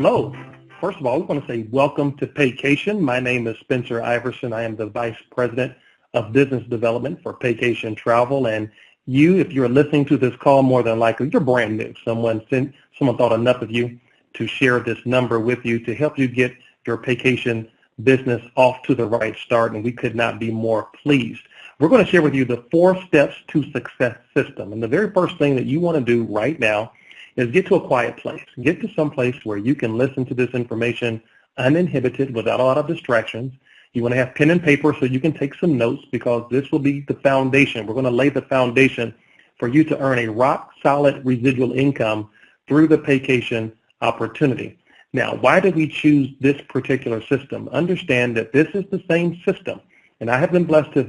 Hello. First of all, we want to say welcome to Paycation. My name is Spencer Iverson. I am the Vice President of Business Development for Paycation Travel. And you, if you're listening to this call, more than likely, you're brand new. Someone thought enough of you to share this number with you to help you get your Paycation business off to the right start, and we could not be more pleased. We're going to share with you the 4 steps to success system. And the very first thing that you want to do right now is get to a quiet place. Get to some place where you can listen to this information uninhibited without a lot of distractions. You want to have pen and paper so you can take some notes, because this will be the foundation. We're going to lay the foundation for you to earn a rock-solid residual income through the Paycation opportunity. Now, why did we choose this particular system? Understand that this is the same system, and I have been blessed to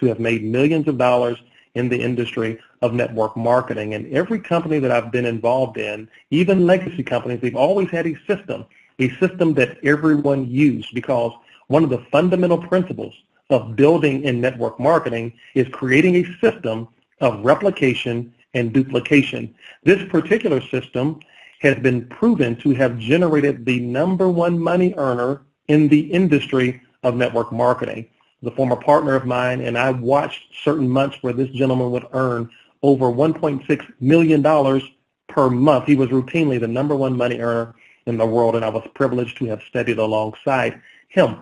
have made millions of dollars in the industry of network marketing. And every company that I've been involved in, even legacy companies, they've always had a system that everyone used, because one of the fundamental principles of building in network marketing is creating a system of replication and duplication. This particular system has been proven to have generated the #1 money earner in the industry of network marketing. The former partner of mine and I watched certain months where this gentleman would earn over $1.6 million per month. He was routinely the #1 money earner in the world, and I was privileged to have studied alongside him.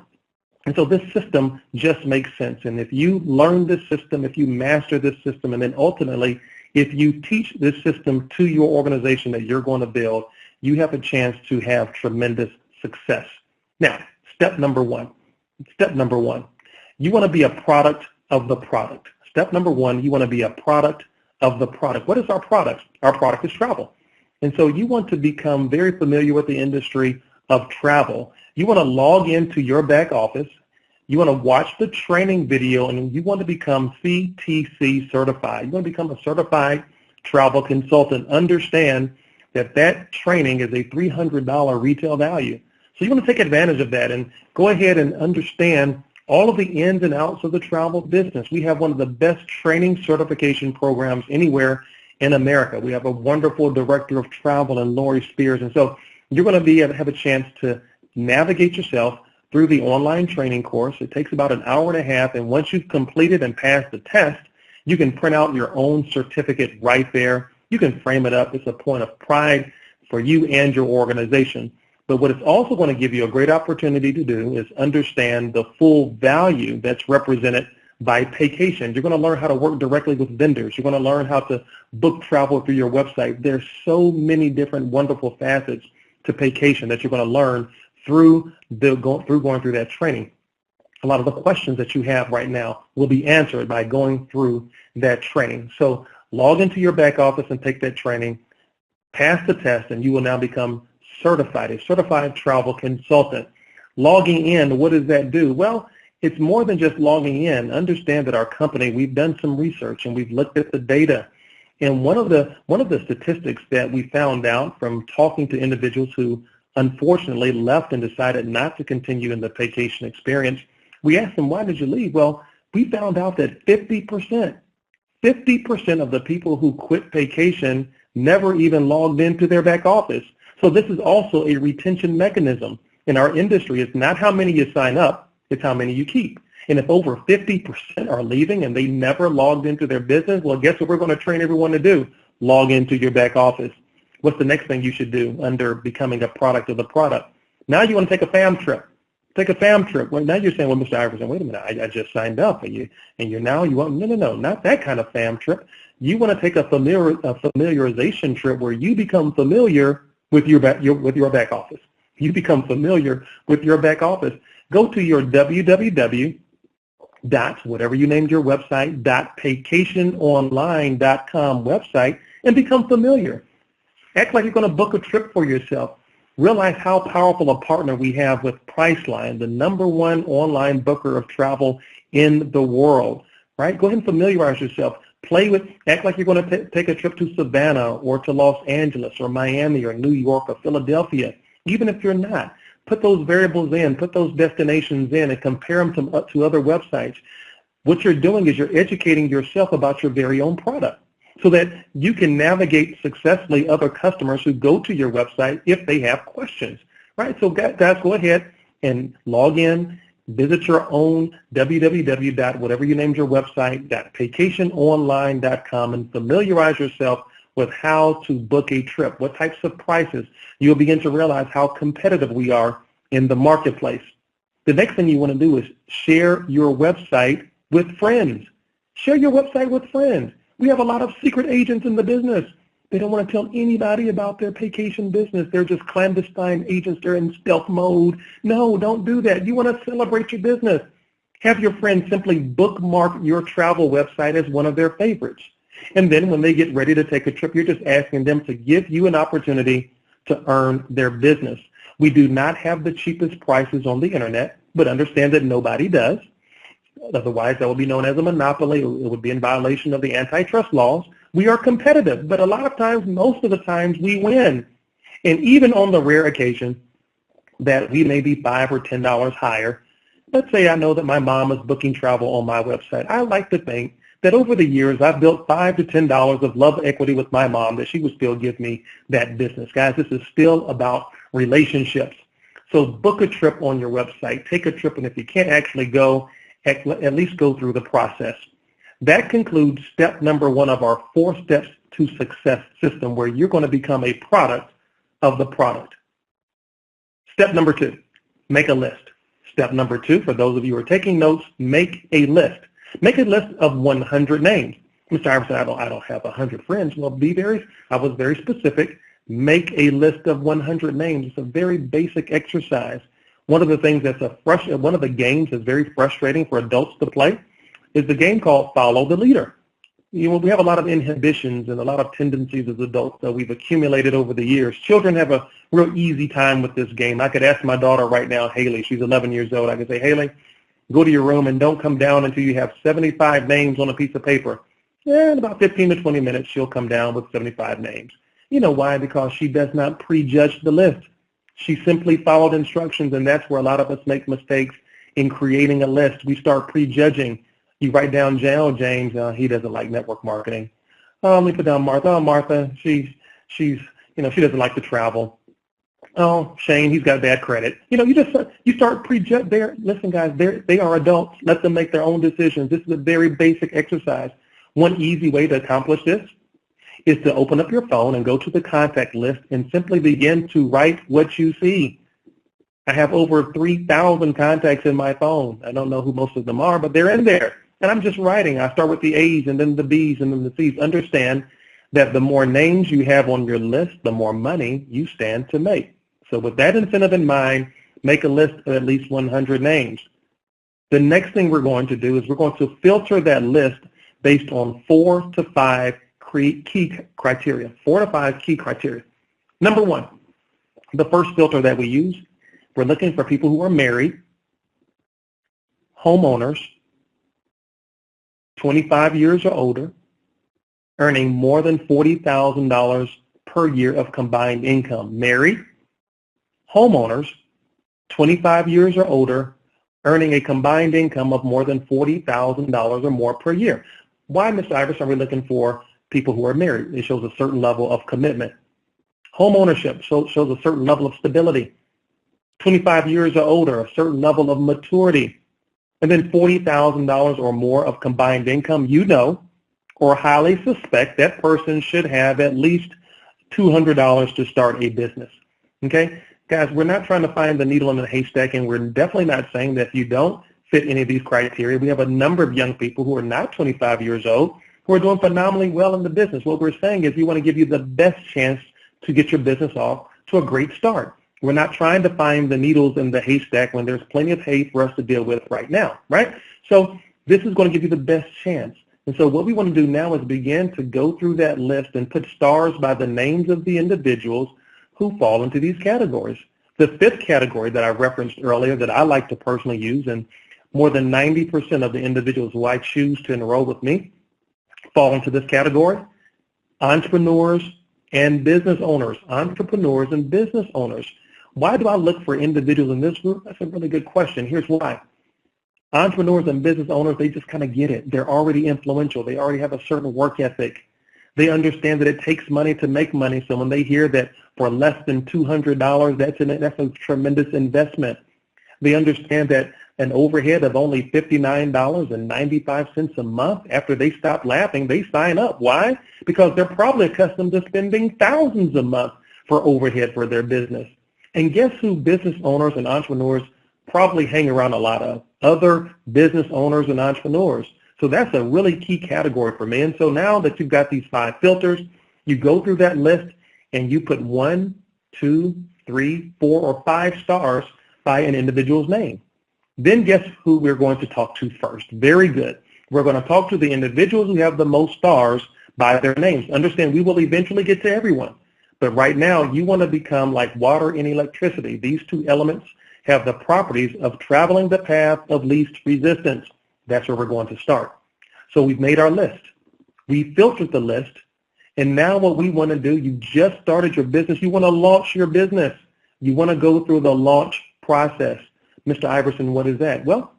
And so this system just makes sense. And if you learn this system, if you master this system, and then ultimately if you teach this system to your organization that you're going to build, you have a chance to have tremendous success. Now, step number one. You want to be a product of the product. Step number 1, you want to be a product of the product. What is our product? Our product is travel. And so you want to become very familiar with the industry of travel. You want to log into your back office. You want to watch the training video, and you want to become CTC certified. You want to become a certified travel consultant. Understand that that training is a $300 retail value. So you want to take advantage of that and go ahead and understand all of the ins and outs of the travel business. We have one of the best training certification programs anywhere in America. We have a wonderful director of travel in Lori Spears. And so you're going to have a chance to navigate yourself through the online training course. It takes about an hour and a half, and once you've completed and passed the test, you can print out your own certificate right there. You can frame it up. It's a point of pride for you and your organization. But what it's also going to give you a great opportunity to do is understand the full value that's represented by Paycation. You're going to learn how to work directly with vendors. You're going to learn how to book travel through your website. There's so many different wonderful facets to Paycation that you're going to learn through going through that training. A lot of the questions that you have right now will be answered by going through that training. So log into your back office and take that training, pass the test, and you will now become a certified travel consultant. Logging in, what does that do? Well, it's more than just logging in. Understand that our company, we've done some research and we've looked at the data. And one of the statistics that we found out from talking to individuals who unfortunately left and decided not to continue in the Paycation experience, we asked them, why did you leave? Well, we found out that 50% of the people who quit Paycation never even logged into their back office. So this is also a retention mechanism in our industry. It's not how many you sign up, it's how many you keep. And if over 50% are leaving and they never logged into their business, well, guess what we're going to train everyone to do? Log into your back office. What's the next thing you should do under becoming a product of the product? Now you want to take a fam trip. Take a fam trip. Well, now you're saying, well, Mr. Iverson, wait a minute, I just signed up. And you want, no, not that kind of fam trip. You want to take a familiarization trip where you become familiar with your back office. You become familiar with your back office. Go to your www. Whatever you named your website, .paycationonline.com website, and become familiar. Act like you're going to book a trip for yourself. Realize how powerful a partner we have with Priceline, the #1 online booker of travel in the world. Right? Go ahead and familiarize yourself. Act like you're going to take a trip to Savannah or to Los Angeles or Miami or New York or Philadelphia. Even if you're not, put those variables in, put those destinations in, and compare them to other websites. What you're doing is you're educating yourself about your very own product. so that you can navigate successfully other customers who go to your website if they have questions, right? So guys, go ahead and log in, visit your own whatever you named your website, .paycationonline.com, and familiarize yourself with how to book a trip, what types of prices. You'll begin to realize how competitive we are in the marketplace. The next thing you want to do is share your website with friends. Share your website with friends. We have a lot of secret agents in the business. They don't want to tell anybody about their Paycation business. They're just clandestine agents. They're in stealth mode. No, don't do that. You want to celebrate your business. Have your friends simply bookmark your travel website as one of their favorites. And then when they get ready to take a trip, you're just asking them to give you an opportunity to earn their business. We do not have the cheapest prices on the internet, but understand that nobody does. Otherwise, that would be known as a monopoly. It would be in violation of the antitrust laws. We are competitive, but a lot of times, most of the times, we win. And even on the rare occasion that we may be $5 or $10 higher, let's say I know that my mom is booking travel on my website. I like to think that over the years, I've built $5 to $10 of love equity with my mom that she would still give me that business. Guys, this is still about relationships. So book a trip on your website. Take a trip, and if you can't actually go, at least go through the process. That concludes step number 1 of our 4 steps to success system, where you're going to become a product of the product. Step number 2, make a list. Step number 2, for those of you who are taking notes, make a list. Make a list of 100 names. Mr. Iverson, I don't have 100 friends. Well, I was very specific. Make a list of 100 names. It's a very basic exercise. One of the things one of the games that's very frustrating for adults to play is the game called Follow the Leader. We have a lot of inhibitions and a lot of tendencies as adults that we've accumulated over the years. Children have a real easy time with this game. I could ask my daughter right now, Haley, she's 11 years old. I could say, Haley, go to your room and don't come down until you have 75 names on a piece of paper. In about 15 to 20 minutes, she'll come down with 75 names. You know why? Because she does not prejudge the list. She simply followed instructions, and that's where a lot of us make mistakes in creating a list. We start prejudging. You write down James, he doesn't like network marketing. Let me put down Martha. Oh, Martha, she doesn't like to travel. Oh, Shane, he's got bad credit. You start prejudging. Listen, guys, they are adults. Let them make their own decisions. This is a very basic exercise. One easy way to accomplish this is to open up your phone and go to the contact list and simply begin to write what you see. I have over 3,000 contacts in my phone. I don't know who most of them are, but they're in there. And I'm just writing. I start with the A's and then the B's and then the C's. Understand that the more names you have on your list, the more money you stand to make. So with that incentive in mind, make a list of at least 100 names. The next thing we're going to do is we're going to filter that list based on 4 to 5 key criteria. 4 to 5 key criteria. Number 1, the first filter that we use, we're looking for people who are married, homeowners, 25 years or older, earning more than $40,000 per year of combined income. Married, homeowners, 25 years or older, earning a combined income of more than $40,000 or more per year. Why, Mr. Iverson, are we looking for people who are married? It shows a certain level of commitment. Home ownership shows a certain level of stability. 25 years or older, a certain level of maturity. And then $40,000 or more of combined income, or highly suspect that person should have at least $200 to start a business. Okay? Guys, we're not trying to find the needle in the haystack, and we're definitely not saying that if you don't fit any of these criteria, we have a number of young people who are not 25 years old who are doing phenomenally well in the business. What we're saying is we want to give you the best chance to get your business off to a great start. We're not trying to find the needles in the haystack when there's plenty of hay for us to deal with right now, right? So this is going to give you the best chance. And so what we want to do now is begin to go through that list and put stars by the names of the individuals who fall into these categories. The 5th category that I referenced earlier that I like to personally use, and more than 90% of the individuals who I choose to enroll with me fall into this category: entrepreneurs and business owners. Entrepreneurs and business owners. Why do I look for individuals in this group? That's a really good question. Here's why. Entrepreneurs and business owners, they just kind of get it. They're already influential. They already have a certain work ethic. They understand that it takes money to make money. So when they hear that for less than $200, that's a tremendous investment. They understand that an overhead of only $59.95 a month, after they stop laughing, they sign up. Why? Because they're probably accustomed to spending thousands a month for overhead for their business. And guess who business owners and entrepreneurs probably hang around a lot of? Other business owners and entrepreneurs. So that's a really key category for me. And so now that you've got these 5 filters, you go through that list and you put 1, 2, 3, 4, or 5 stars by an individual's name. Then guess who we're going to talk to first? Very good. We're going to talk to the individuals who have the most stars by their names. Understand, we will eventually get to everyone. But right now, you want to become like water and electricity. These 2 elements have the properties of traveling the path of least resistance. That's where we're going to start. So we've made our list. We filtered the list. And now what we want to do, you just started your business. You want to launch your business. You want to go through the launch process. Mr. Iverson, what is that? Well,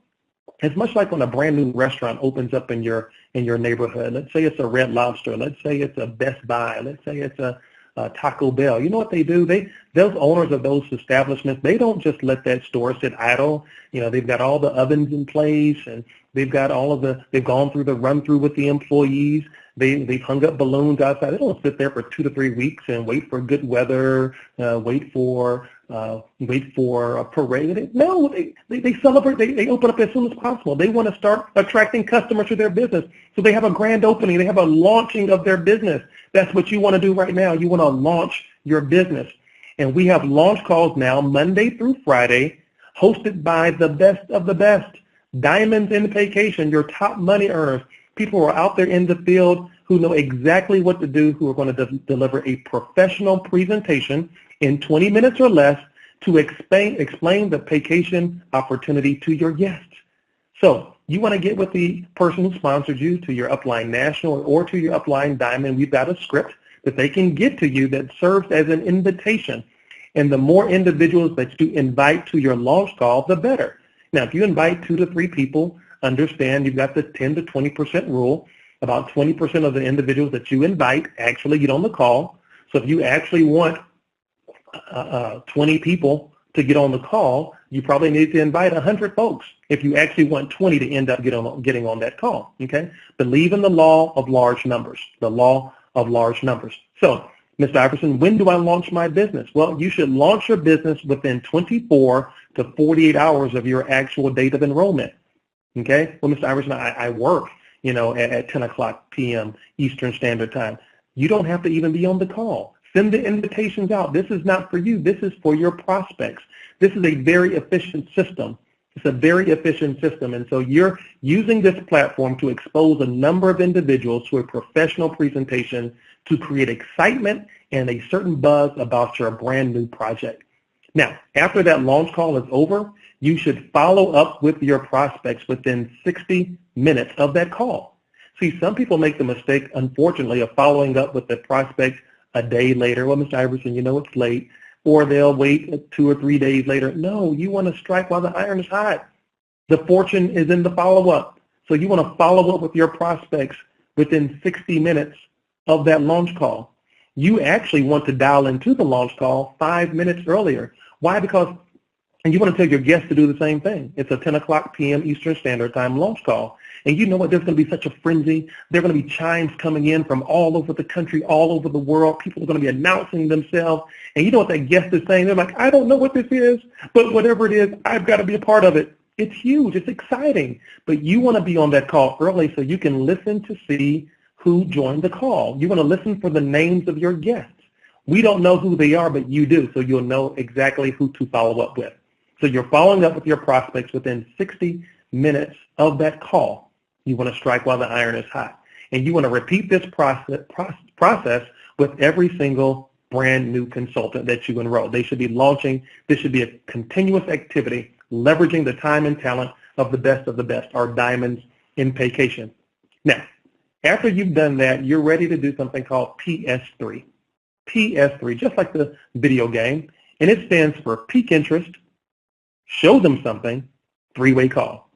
it's much like when a brand new restaurant opens up in your neighborhood. Let's say it's a Red Lobster. Let's say it's a Best Buy. Let's say it's a Taco Bell. You know what they do? Those owners of those establishments, they don't just let that store sit idle. You know, they've got all the ovens in place, and they've got they've gone through the run through with the employees. They've hung up balloons outside. They don't sit there for 2 to 3 weeks and wait for good weather, wait for a parade. No, they celebrate. They open up as soon as possible. They want to start attracting customers to their business. So they have a grand opening. They have a launching of their business. That's what you want to do right now. You want to launch your business. And we have launch calls now Monday through Friday, hosted by the best of the best. Diamonds in Paycation, your top money earners. People who are out there in the field who know exactly what to do, who are going to deliver a professional presentation in 20 minutes or less to explain the Paycation opportunity to your guests. So you want to get with the person who sponsored you, to your upline national or to your upline diamond. We've got a script that they can get to you that serves as an invitation. And the more individuals that you invite to your launch call, the better. Now, if you invite 2 to 3 people, understand you've got the 10 to 20% rule. About 20% of the individuals that you invite actually get on the call. So if you actually want 20 people to get on the call, you probably need to invite 100 folks if you actually want 20 to end up getting on that call. Okay? Believe in the law of large numbers, the law of large numbers. So, Mr. Iverson, when do I launch my business? Well, you should launch your business within 24 to 48 hours of your actual date of enrollment. Okay? Well, Mr. Iverson, I work, at 10 o'clock p.m. Eastern Standard Time. You don't have to even be on the call. Send the invitations out. This is not for you. This is for your prospects. This is a very efficient system. It's a very efficient system. And so you're using this platform to expose a number of individuals to a professional presentation to create excitement and a certain buzz about your brand new project. Now, after that launch call is over, you should follow up with your prospects within 60 minutes of that call. See, some people make the mistake, unfortunately, of following up with the prospect a day later. Well, Mr. Iverson, it's late. Or they'll wait 2 or 3 days later. No, you want to strike while the iron is hot. The fortune is in the follow-up. So you want to follow up with your prospects within 60 minutes of that launch call. You actually want to dial into the launch call 5 minutes earlier. Why? Because you want to tell your guests to do the same thing. It's a 10 o'clock p.m. Eastern Standard Time launch call. And you know what? There's going to be such a frenzy. There are going to be chimes coming in from all over the country, all over the world. People are going to be announcing themselves. And you know what that guest is saying? They're like, I don't know what this is, but whatever it is, I've got to be a part of it. It's huge. It's exciting. But you want to be on that call early so you can listen to see who joined the call. You want to listen for the names of your guests. We don't know who they are, but you do, so you'll know exactly who to follow up with. So you're following up with your prospects within 60 minutes of that call. You want to strike while the iron is hot. And you want to repeat this process with every single brand new consultant that you enroll. They should be launching. This should be a continuous activity, leveraging the time and talent of the best, our diamonds in Paycation. Now, after you've done that, you're ready to do something called PS3. PS3, just like the video game, and it stands for peak interest, show them something, three-way call.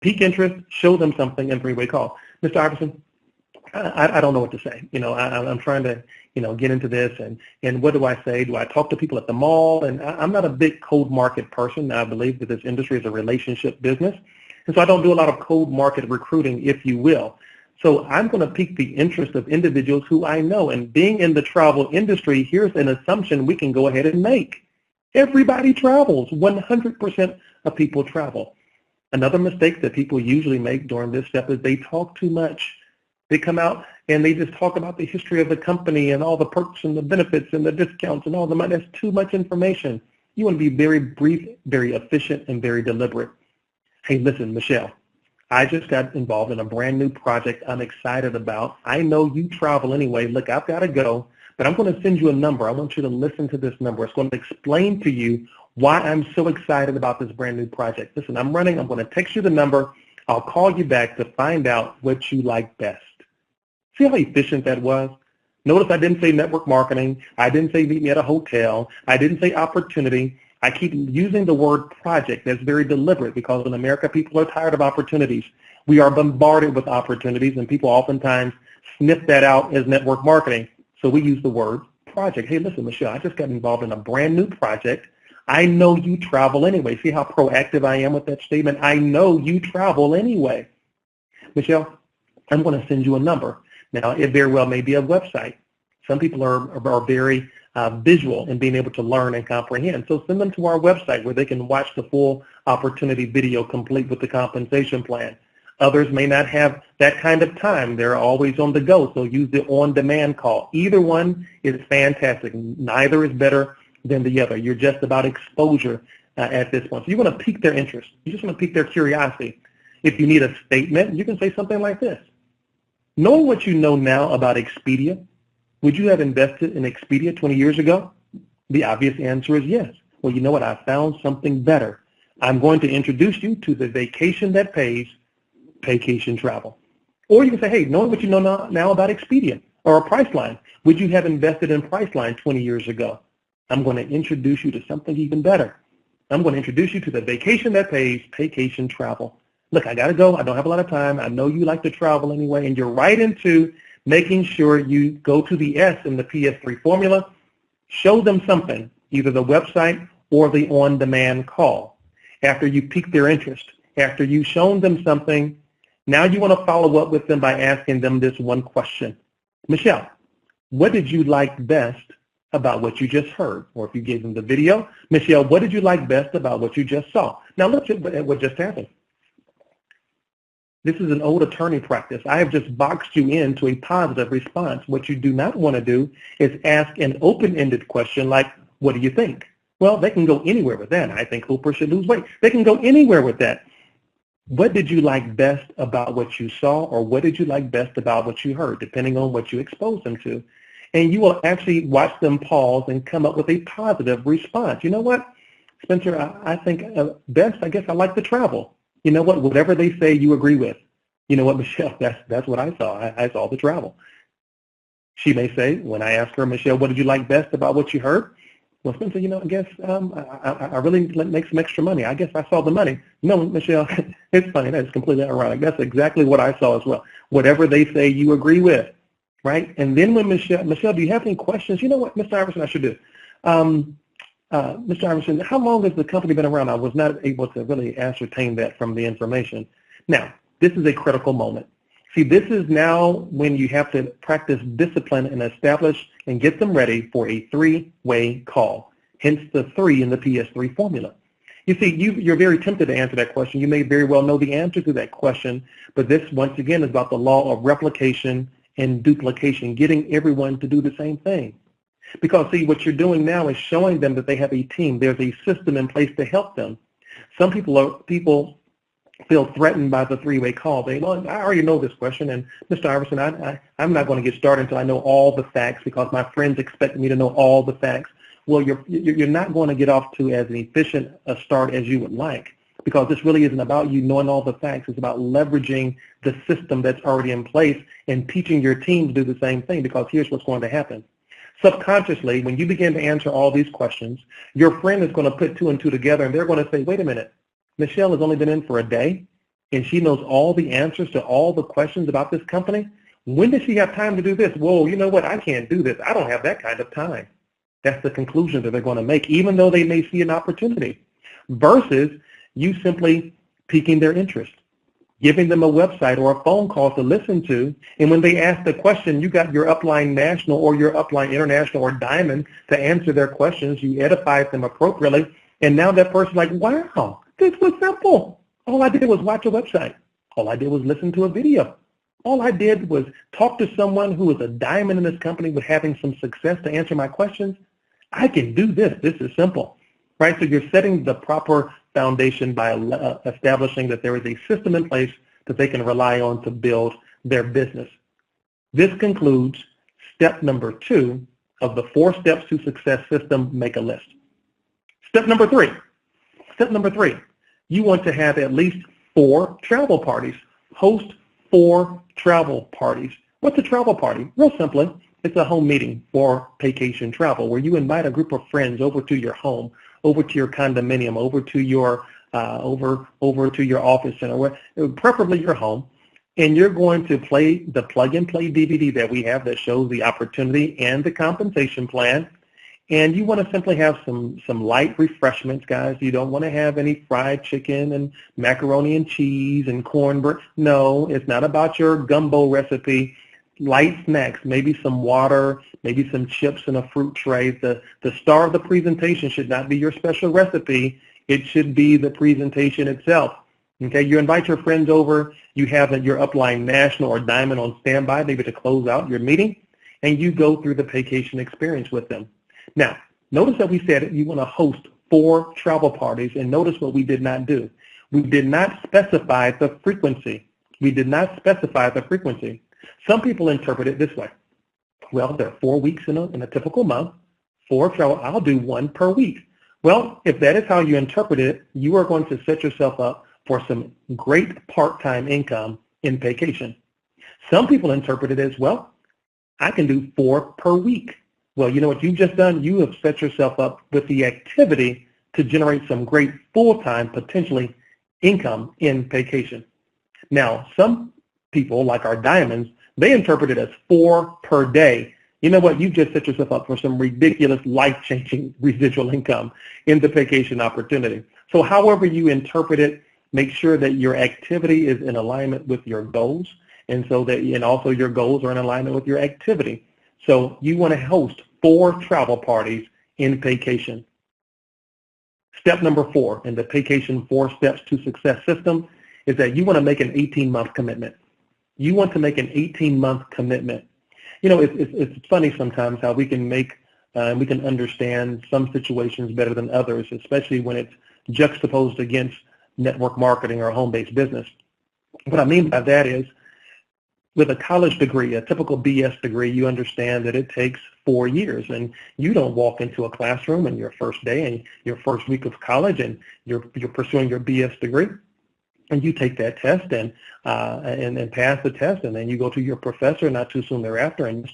Peak interest, show them something, and three-way call. Mr. Iverson, I don't know what to say. I'm trying to, get into this, and what do I say? Do I talk to people at the mall? And I'm not a big cold market person. I believe that this industry is a relationship business. And so I don't do a lot of cold market recruiting, if you will. So I'm going to pique the interest of individuals who I know. And being in the travel industry, here's an assumption we can go ahead and make. Everybody travels. 100% of people travel. Another mistake that people usually make during this step is they talk too much. They come out and they just talk about the history of the company and all the perks and the benefits and the discounts and all the money. That's too much information. You want to be very brief, very efficient, and very deliberate. Hey, listen, Michelle, I just got involved in a brand new project I'm excited about. I know you travel anyway. Look, I've got to go, but I'm going to send you a number. I want you to listen to this number. It's going to explain to you why I'm so excited about this brand new project. Listen, I'm going to text you the number. I'll call you back to find out what you like best. See how efficient that was? Notice I didn't say network marketing. I didn't say meet me at a hotel. I didn't say opportunity. I keep using the word project. That's very deliberate because in America, people are tired of opportunities. We are bombarded with opportunities, and people oftentimes sniff that out as network marketing. So we use the word project. Hey, listen, Michelle, I just got involved in a brand new project. I know you travel anyway. See how proactive I am with that statement? I know you travel anyway. Michelle, I'm going to send you a number. Now, it very well may be a website. Some people are very visual in being able to learn and comprehend. So send them to our website where they can watch the full opportunity video complete with the compensation plan. Others may not have that kind of time. They're always on the go, so use the on-demand call. Either one is fantastic. Neither is better than the other. You're just about exposure at this point. So you want to pique their interest. You just want to pique their curiosity. If you need a statement, you can say something like this. Knowing what you know now about Expedia, would you have invested in Expedia 20 years ago? The obvious answer is yes. Well, you know what? I found something better. I'm going to introduce you to the vacation that pays, Paycation Travel. Or you can say, hey, knowing what you know now about Expedia or Priceline, would you have invested in Priceline 20 years ago? I'm going to introduce you to something even better. I'm going to introduce you to the vacation that pays, Paycation Travel. Look, I got to go. I don't have a lot of time. I know you like to travel anyway, and you're right into making sure you go to the S in the PS3 formula. Show them something, either the website or the on-demand call. After you pique their interest, after you've shown them something, now you want to follow up with them by asking them this one question. Michelle, what did you like best about what you just heard? Or if you gave them the video, Michelle, what did you like best about what you just saw? Now look at what just happened. This is an old attorney practice. I have just boxed you into a positive response. What you do not want to do is ask an open-ended question like, what do you think? Well, they can go anywhere with that. I think Hooper should lose weight. They can go anywhere with that. What did you like best about what you saw, or what did you like best about what you heard, depending on what you exposed them to? And you will actually watch them pause and come up with a positive response. You know what, Spencer, I think best, I guess I like to travel. You know what? Whatever they say, you agree with. You know what, Michelle? That's what I saw. I saw the travel. She may say, when I ask her, Michelle, what did you like best about what you heard? Well, Spencer, I guess I really make some extra money. I guess I saw the money. No, Michelle, it's funny. That's completely ironic. That's exactly what I saw as well. Whatever they say, you agree with, right? And then when Michelle, do you have any questions? You know what, Mr. Iverson, I should do. Mr. Iverson, how long has the company been around? I was not able to really ascertain that from the information. Now, this is a critical moment. See, this is now when you have to practice discipline and establish and get them ready for a three-way call, hence the 3 in the PS3 formula. You see, you're very tempted to answer that question. You may very well know the answer to that question, but this, once again, is about the law of replication and duplication, getting everyone to do the same thing. Because, see, what you're doing now is showing them that they have a team. There's a system in place to help them. Some people feel threatened by the three-way call. They, well, I already know this question, and Mr. Iverson, I'm not going to get started until I know all the facts because my friends expect me to know all the facts. Well, you're not going to get off to as an efficient a start as you would like, because this really isn't about you knowing all the facts. It's about leveraging the system that's already in place and teaching your team to do the same thing, because here's what's going to happen. Subconsciously, when you begin to answer all these questions, your friend is going to put 2 and 2 together, and they're going to say, wait a minute, Michelle has only been in for a day, and she knows all the answers to all the questions about this company. When does she have time to do this? Whoa, you know what? I can't do this. I don't have that kind of time. That's the conclusion that they're going to make, even though they may see an opportunity, versus you simply piquing their interest, giving them a website or a phone call to listen to. And when they ask the question, you got your upline national or your upline international or diamond to answer their questions. You edified them appropriately. And now that person's like, wow, this was simple. All I did was watch a website. All I did was listen to a video. All I did was talk to someone who was a diamond in this company with having some success to answer my questions. I can do this. This is simple, right? So you're setting the proper foundation by establishing that there is a system in place that they can rely on to build their business. This concludes step number 2 of the 4 steps to success system, make a list. Step number 3, you want to have at least 4 travel parties. Host 4 travel parties. What's a travel party? Real simply, it's a home meeting for Paycation Travel where you invite a group of friends over to your home, over to your condominium, over to your office center, preferably your home, and you're going to play the plug-and-play DVD that we have that shows the opportunity and the compensation plan. And you want to simply have some light refreshments, guys. You don't want to have any fried chicken and macaroni and cheese and cornbread. No, it's not about your gumbo recipe. Light snacks, maybe some water, maybe some chips and a fruit tray. The star of the presentation should not be your special recipe. It should be the presentation itself. Okay, you invite your friends over. You have your upline national or diamond on standby, maybe to close out your meeting, and you go through the Paycation experience with them. Now, notice that we said you want to host 4 travel parties, and notice what we did not do. We did not specify the frequency. Some people interpret it this way. Well, there are 4 weeks in a typical month, 4 travel. I'll do 1 per week. Well, if that is how you interpret it, you are going to set yourself up for some great part-time income in Paycation. Some people interpret it as, well, I can do 4 per week. Well, you know what you've just done? You have set yourself up with the activity to generate some great full-time, potentially, income in Paycation. Now, some people, like our diamonds, they interpret it as 4 per day. You know what? You've just set yourself up for some ridiculous, life-changing residual income in the Paycation opportunity. So however you interpret it, make sure that your activity is in alignment with your goals, and also your goals are in alignment with your activity. So you want to host 4 travel parties in Paycation. Step number 4 in the Paycation 4 Steps to Success system is that you want to make an 18-month commitment. You want to make an 18-month commitment. You know, it's funny sometimes how we can we can understand some situations better than others, especially when it's juxtaposed against network marketing or home-based business. What I mean by that is, with a college degree, a typical BS degree, you understand that it takes 4 years, and you don't walk into a classroom in your first day and your first week of college and you're pursuing your BS degree, and you take that test and pass the test, and then you go to your professor not too soon thereafter, and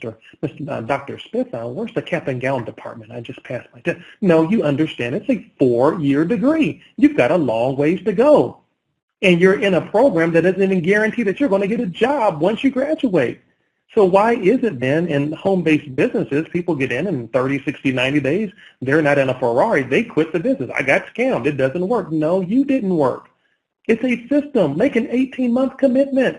Dr. Smith, where's the cap and gown department? I just passed my test. No, you understand it's a 4-year degree. You've got a long ways to go. And you're in a program that doesn't even guarantee that you're going to get a job once you graduate. So why is it then in home-based businesses, people get in 30, 60, 90 days, they're not in a Ferrari, they quit the business. I got scammed. It doesn't work. No, you didn't work. It's a system. Make an 18-month commitment.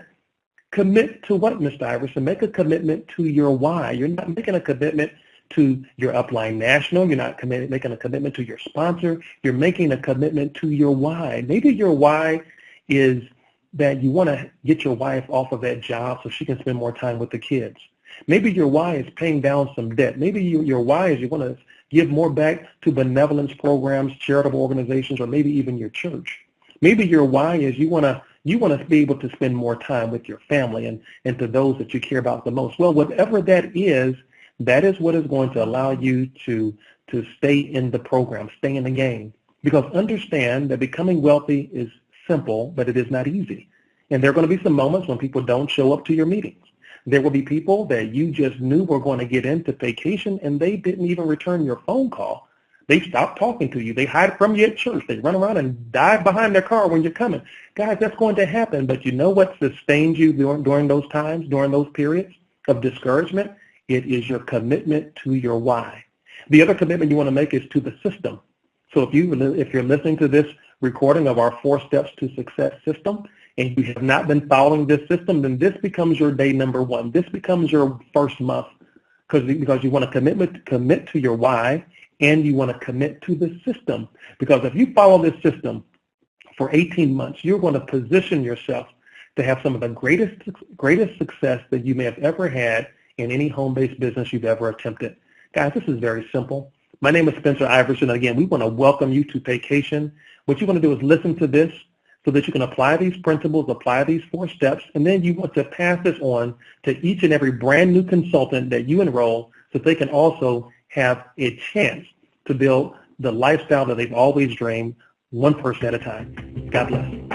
Commit to what, Mr. Iverson? Make a commitment to your why. You're not making a commitment to your upline national. You're not making a commitment to your sponsor. You're making a commitment to your why. Maybe your why is that you want to get your wife off of that job so she can spend more time with the kids. Maybe your why is paying down some debt. Maybe your why is you want to give more back to benevolence programs, charitable organizations, or maybe even your church. Maybe your why is you want to be able to spend more time with your family and to those that you care about the most. Well, whatever that is what is going to allow you to stay in the program, stay in the game. Because understand that becoming wealthy is simple, but it is not easy. And there are going to be some moments when people don't show up to your meetings. There will be people that you just knew were going to get into Paycation and they didn't even return your phone call. They stop talking to you. They hide from you at church. They run around and dive behind their car when you're coming. Guys, that's going to happen. But you know what sustains you during those times, during those periods of discouragement? It is your commitment to your why. The other commitment you want to make is to the system. So if you're listening to this recording of our 4 Steps to Success system, and you have not been following this system, then this becomes your day number 1. This becomes your first month because you want to commit to your why, and you want to commit to the system. Because if you follow this system for 18 months, you're going to position yourself to have some of the greatest success that you may have ever had in any home-based business you've ever attempted. Guys, this is very simple. My name is Spencer Iverson, and again, we want to welcome you to Paycation. What you want to do is listen to this so that you can apply these principles, apply these 4 steps, and then you want to pass this on to each and every brand new consultant that you enroll so they can also have a chance to build the lifestyle that they've always dreamed, one person at a time. God bless.